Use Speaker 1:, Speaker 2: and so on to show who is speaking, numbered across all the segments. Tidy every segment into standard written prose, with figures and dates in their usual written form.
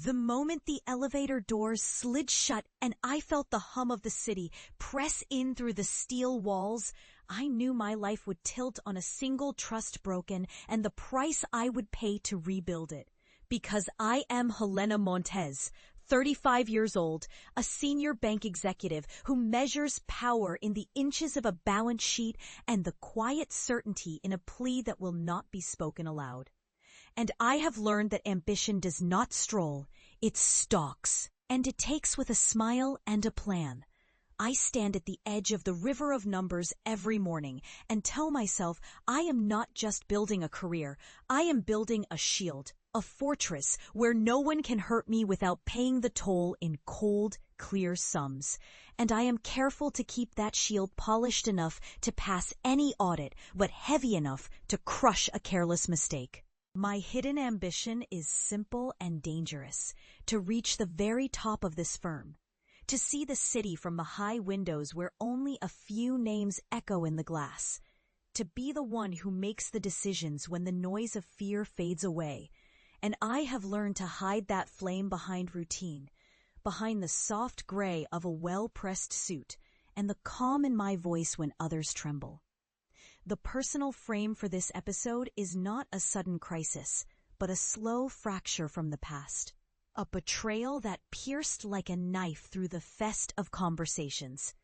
Speaker 1: The moment the elevator doors slid shut and I felt the hum of the city press in through the steel walls, I knew my life would tilt on a single trust broken and the price I would pay to rebuild it. Because I am Helena Montez, 35 years old, a senior bank executive who measures power in the inches of a balance sheet and the quiet certainty in a plea that will not be spoken aloud. And I have learned that ambition does not stroll, it stalks, and it takes with a smile and a plan. I stand at the edge of the river of numbers every morning and tell myself I am not just building a career, I am building a shield, a fortress where no one can hurt me without paying the toll in cold, clear sums. And I am careful to keep that shield polished enough to pass any audit, but heavy enough to crush a careless mistake. My hidden ambition is simple and dangerous, to reach the very top of this firm, to see the city from the high windows where only a few names echo in the glass, to be the one who makes the decisions when the noise of fear fades away. And I have learned to hide that flame behind routine, behind the soft gray of a well-pressed suit, and the calm in my voice when others tremble. The personal frame for this episode is not a sudden crisis, but a slow fracture from the past. A betrayal that pierced like a knife through the fest of conversations.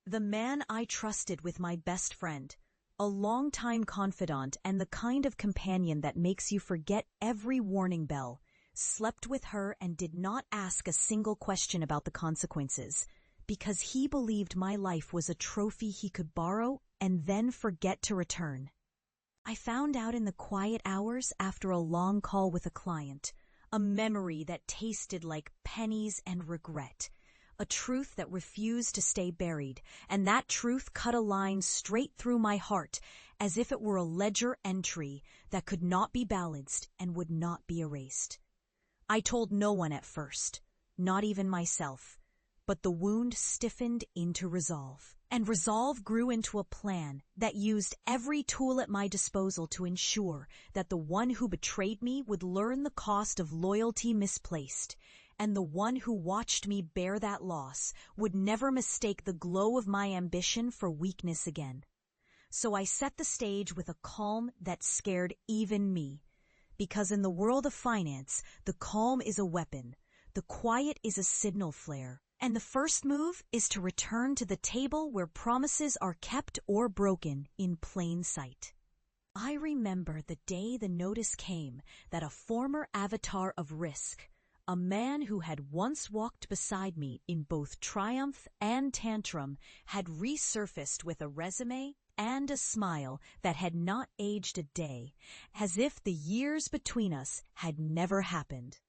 Speaker 1: The man I trusted with my best friend, a longtime confidant and the kind of companion that makes you forget every warning bell, slept with her and did not ask a single question about the consequences, because he believed my life was a trophy he could borrow and then forget to return. I found out in the quiet hours after a long call with a client, a memory that tasted like pennies and regret, a truth that refused to stay buried, and that truth cut a line straight through my heart as if it were a ledger entry that could not be balanced and would not be erased. I told no one at first, not even myself, but the wound stiffened into resolve. And resolve grew into a plan that used every tool at my disposal to ensure that the one who betrayed me would learn the cost of loyalty misplaced, and the one who watched me bear that loss would never mistake the glow of my ambition for weakness again. So I set the stage with a calm that scared even me, because in the world of finance, the calm is a weapon, the quiet is a signal flare, and the first move is to return to the table where promises are kept or broken in plain sight. I remember the day the notice came that a former avatar of risk, a man who had once walked beside me in both triumph and tantrum, had resurfaced with a resume and a smile that had not aged a day, as if the years between us had never happened.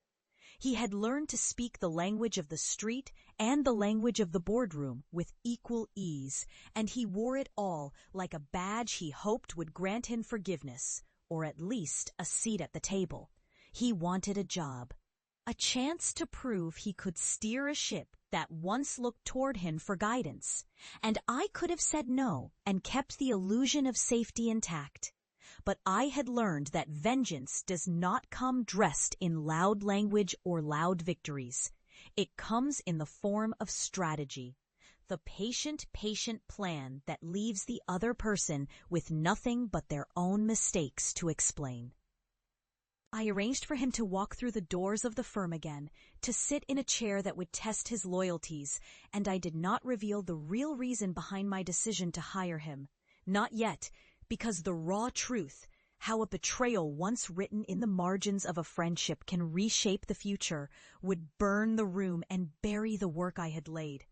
Speaker 1: He had learned to speak the language of the street and the language of the boardroom with equal ease, and he wore it all like a badge he hoped would grant him forgiveness, or at least a seat at the table. He wanted a job, a chance to prove he could steer a ship that once looked toward him for guidance, and I could have said no and kept the illusion of safety intact. But I had learned that vengeance does not come dressed in loud language or loud victories. It comes in the form of strategy, the patient plan that leaves the other person with nothing but their own mistakes to explain. I arranged for him to walk through the doors of the firm again, to sit in a chair that would test his loyalties, and I did not reveal the real reason behind my decision to hire him. Not yet. Because the raw truth, how a betrayal once written in the margins of a friendship can reshape the future, would burn the room and bury the work I had laid.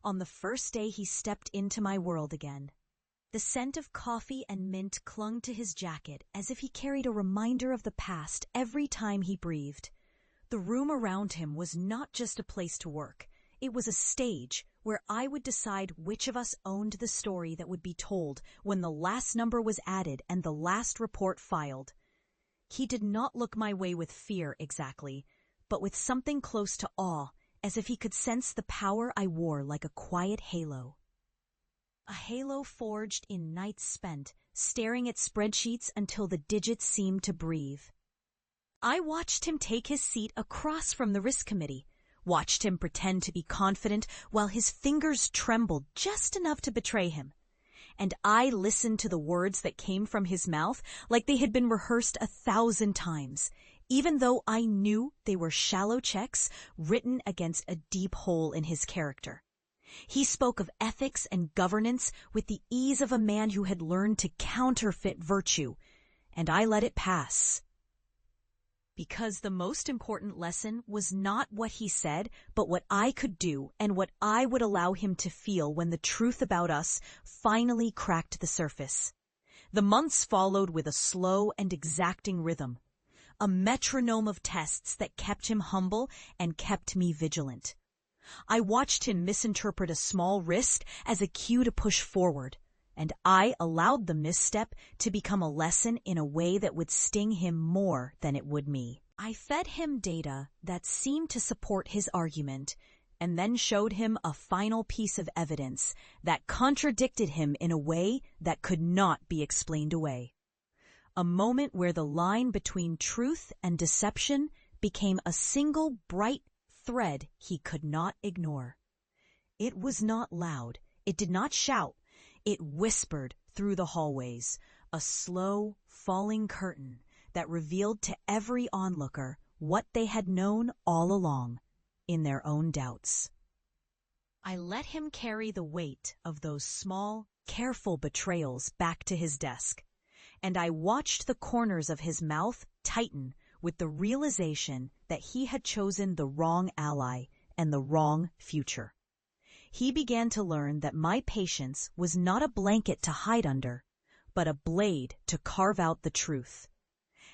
Speaker 1: On the first day he stepped into my world again. The scent of coffee and mint clung to his jacket as if he carried a reminder of the past every time he breathed. The room around him was not just a place to work. It was a stage where I would decide which of us owned the story that would be told when the last number was added and the last report filed. He did not look my way with fear exactly, but with something close to awe, as if he could sense the power I wore like a quiet halo. A halo forged in nights spent, staring at spreadsheets until the digits seemed to breathe. I watched him take his seat across from the risk committee, watched him pretend to be confident while his fingers trembled just enough to betray him. And I listened to the words that came from his mouth like they had been rehearsed 1,000 times, even though I knew they were shallow checks written against a deep hole in his character. He spoke of ethics and governance with the ease of a man who had learned to counterfeit virtue, and I let it pass. Because the most important lesson was not what he said, but what I could do and what I would allow him to feel when the truth about us finally cracked the surface. The months followed with a slow and exacting rhythm, a metronome of tests that kept him humble and kept me vigilant. I watched him misinterpret a small risk as a cue to push forward, and I allowed the misstep to become a lesson in a way that would sting him more than it would me. I fed him data that seemed to support his argument, and then showed him a final piece of evidence that contradicted him in a way that could not be explained away. A moment where the line between truth and deception became a single bright thread he could not ignore. It was not loud. It did not shout. It whispered through the hallways, a slow, falling curtain that revealed to every onlooker what they had known all along, in their own doubts. I let him carry the weight of those small, careful betrayals back to his desk, and I watched the corners of his mouth tighten with the realization that he had chosen the wrong ally and the wrong future. He began to learn that my patience was not a blanket to hide under, but a blade to carve out the truth.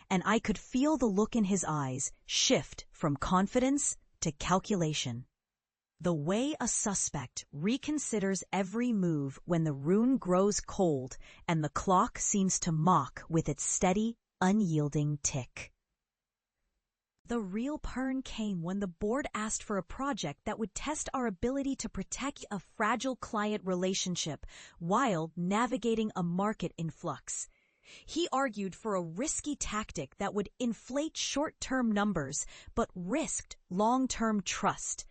Speaker 1: And I could feel the look in his eyes shift from confidence to calculation. The way a suspect reconsiders every move when the room grows cold and the clock seems to mock with its steady, unyielding tick. The real turn came when the board asked for a project that would test our ability to protect a fragile client relationship while navigating a market in flux. He argued for a risky tactic that would inflate short-term numbers but risked long-term trust.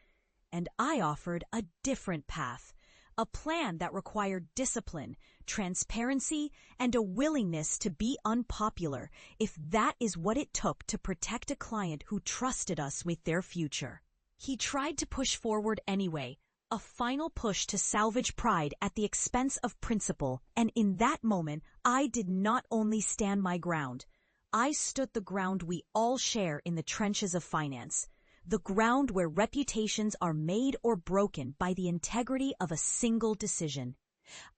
Speaker 1: And I offered a different path, a plan that required discipline, transparency, and a willingness to be unpopular if that is what it took to protect a client who trusted us with their future. He tried to push forward anyway, a final push to salvage pride at the expense of principle, and in that moment I did not only stand my ground. I stood the ground we all share in the trenches of finance. The ground where reputations are made or broken by the integrity of a single decision.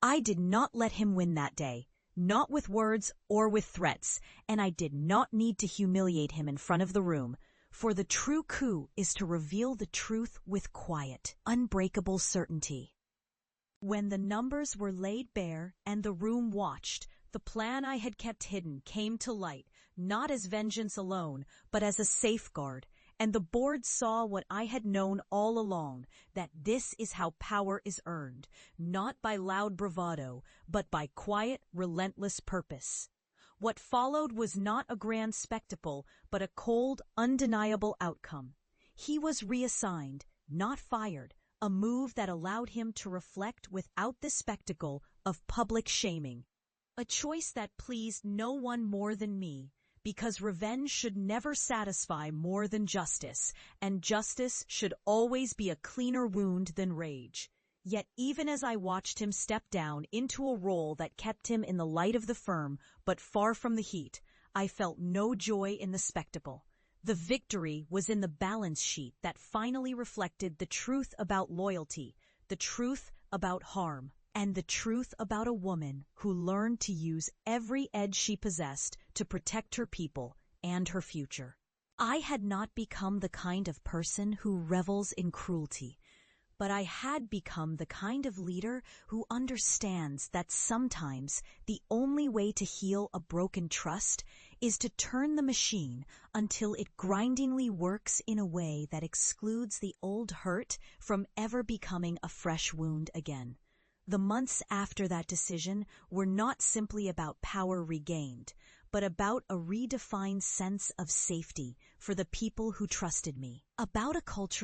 Speaker 1: I did not let him win that day, not with words or with threats, and I did not need to humiliate him in front of the room, for the true coup is to reveal the truth with quiet, unbreakable certainty. When the numbers were laid bare and the room watched, the plan I had kept hidden came to light, not as vengeance alone, but as a safeguard. And the board saw what I had known all along, that this is how power is earned, not by loud bravado, but by quiet, relentless purpose. What followed was not a grand spectacle, but a cold, undeniable outcome. He was reassigned, not fired, a move that allowed him to reflect without the spectacle of public shaming. A choice that pleased no one more than me. Because revenge should never satisfy more than justice, and justice should always be a cleaner wound than rage. Yet even as I watched him step down into a role that kept him in the light of the firm, but far from the heat, I felt no joy in the spectacle. The victory was in the balance sheet that finally reflected the truth about loyalty, the truth about harm, and the truth about a woman who learned to use every edge she possessed to protect her people and her future. I had not become the kind of person who revels in cruelty, but I had become the kind of leader who understands that sometimes the only way to heal a broken trust is to turn the machine until it grindingly works in a way that excludes the old hurt from ever becoming a fresh wound again. The months after that decision were not simply about power regained, but about a redefined sense of safety for the people who trusted me. About a culture